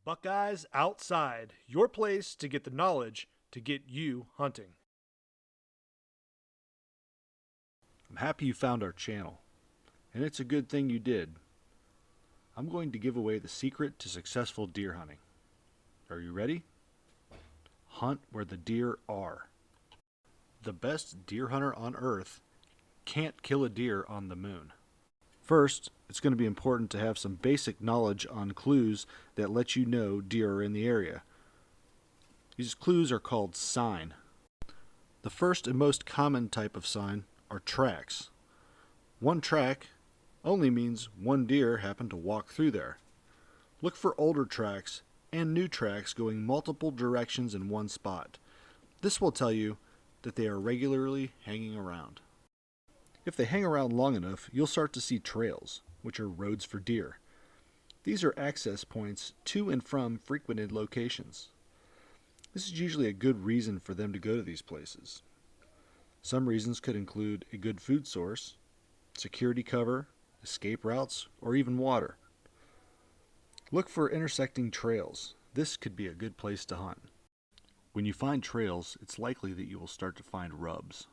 Buckeyes Outside, your place to get the knowledge to get you hunting. I'm happy you found our channel, and it's a good thing you did. I'm going to give away the secret to successful deer hunting. Are you ready? Hunt where the deer are. The best deer hunter on earth can't kill a deer on the moon. First, it's going to be important to have some basic knowledge on clues that let you know deer are in the area. These clues are called sign. The first and most common type of sign are tracks. One track only means one deer happened to walk through there. Look for older tracks and new tracks going multiple directions in one spot. This will tell you that they are regularly hanging around. If they hang around long enough, you'll start to see trails, which are roads for deer. These are access points to and from frequented locations. This is usually a good reason for them to go to these places. Some reasons could include a good food source, security cover, escape routes, or even water. Look for intersecting trails. This could be a good place to hunt. When you find trails, it's likely that you will start to find rubs.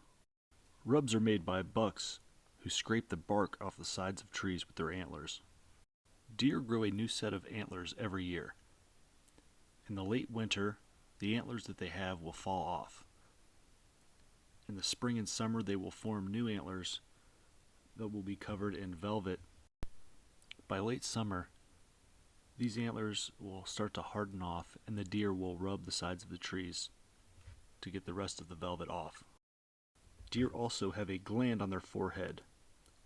Rubs are made by bucks who scrape the bark off the sides of trees with their antlers. Deer grow a new set of antlers every year. In the late winter, the antlers that they have will fall off. In the spring and summer, they will form new antlers that will be covered in velvet. By late summer, these antlers will start to harden off and the deer will rub the sides of the trees to get the rest of the velvet off. Deer also have a gland on their forehead.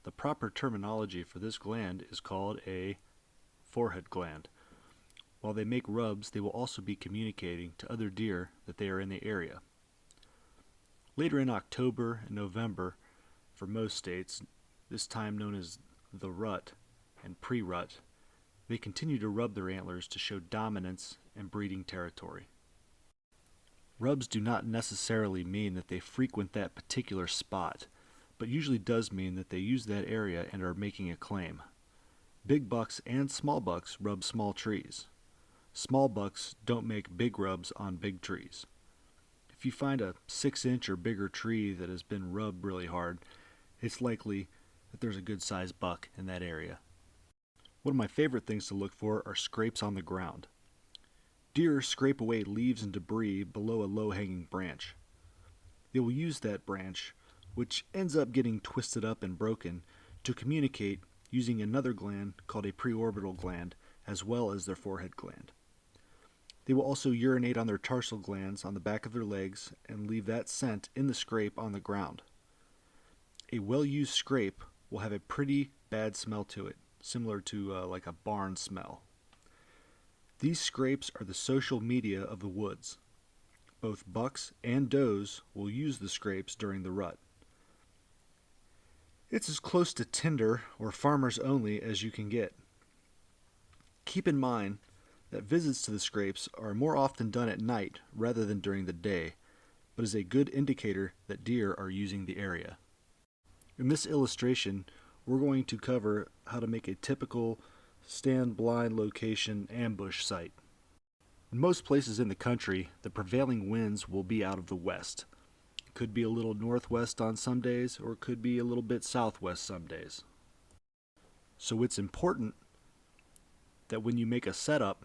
The proper terminology for this gland is called a forehead gland. While they make rubs, they will also be communicating to other deer that they are in the area. Later in October and November, for most states, this time known as the rut and pre-rut, they continue to rub their antlers to show dominance and breeding territory. Rubs do not necessarily mean that they frequent that particular spot, but usually does mean that they use that area and are making a claim. Big bucks and small bucks rub small trees. Small bucks don't make big rubs on big trees. If you find a 6-inch or bigger tree that has been rubbed really hard, it's likely that there's a good sized buck in that area. One of my favorite things to look for are scrapes on the ground. Deer scrape away leaves and debris below a low-hanging branch. They will use that branch, which ends up getting twisted up and broken, to communicate using another gland called a preorbital gland, as well as their forehead gland. They will also urinate on their tarsal glands on the back of their legs and leave that scent in the scrape on the ground. A well-used scrape will have a pretty bad smell to it, similar to like a barn smell. These scrapes are the social media of the woods. Both bucks and does will use the scrapes during the rut. It's as close to tinder or farmers only as you can get. Keep in mind that visits to the scrapes are more often done at night rather than during the day, but is a good indicator that deer are using the area. In this illustration, we're going to cover how to make a typical stand blind location ambush site. In most places in the country, the prevailing winds will be out of the west. It could be a little northwest on some days, or it could be a little bit southwest some days. So it's important that when you make a setup,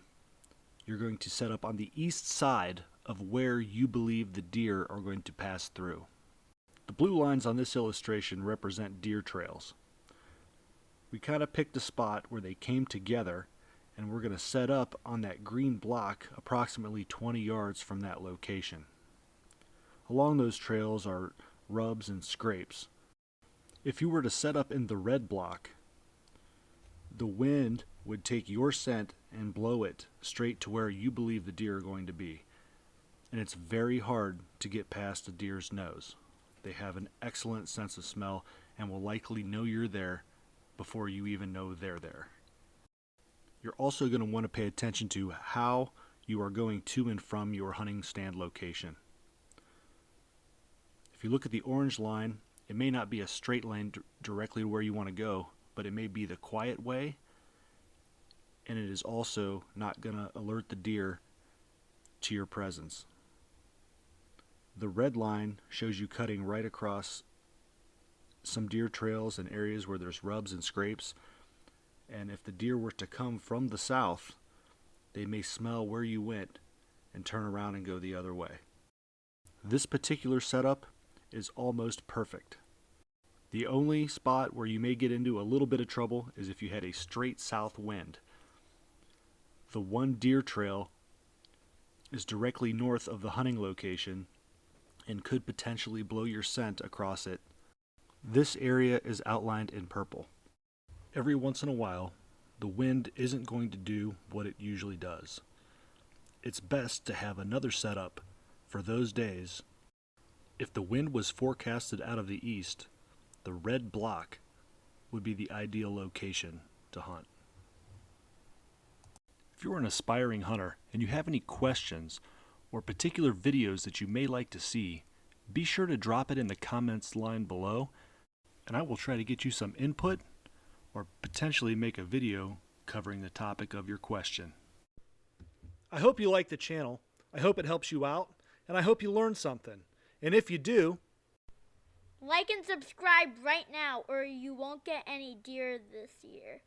you're going to set up on the east side of where you believe the deer are going to pass through. The blue lines on this illustration represent deer trails. We kind of picked a spot where they came together, and we're going to set up on that green block approximately 20 yards from that location. Along those trails are rubs and scrapes. If you were to set up in the red block, the wind would take your scent and blow it straight to where you believe the deer are going to be. And it's very hard to get past a deer's nose. They have an excellent sense of smell and will likely know you're there before you even know they're there. You're also going to want to pay attention to how you are going to and from your hunting stand location. If you look at the orange line, it may not be a straight line directly to where you want to go, but it may be the quiet way and it is also not going to alert the deer to your presence. The red line shows you cutting right across some deer trails and areas where there's rubs and scrapes, and if the deer were to come from the south, they may smell where you went and turn around and go the other way. This particular setup is almost perfect. The only spot where you may get into a little bit of trouble is if you had a straight south wind. The one deer trail is directly north of the hunting location and could potentially blow your scent across it. This area is outlined in purple. Every once in a while, the wind isn't going to do what it usually does. It's best to have another setup for those days. If the wind was forecasted out of the east, the red block would be the ideal location to hunt. If you're an aspiring hunter and you have any questions or particular videos that you may like to see, be sure to drop it in the comments line below, and I will try to get you some input or potentially make a video covering the topic of your question. I hope you like the channel. I hope it helps you out, and I hope you learn something. And if you do, like and subscribe right now or you won't get any deer this year.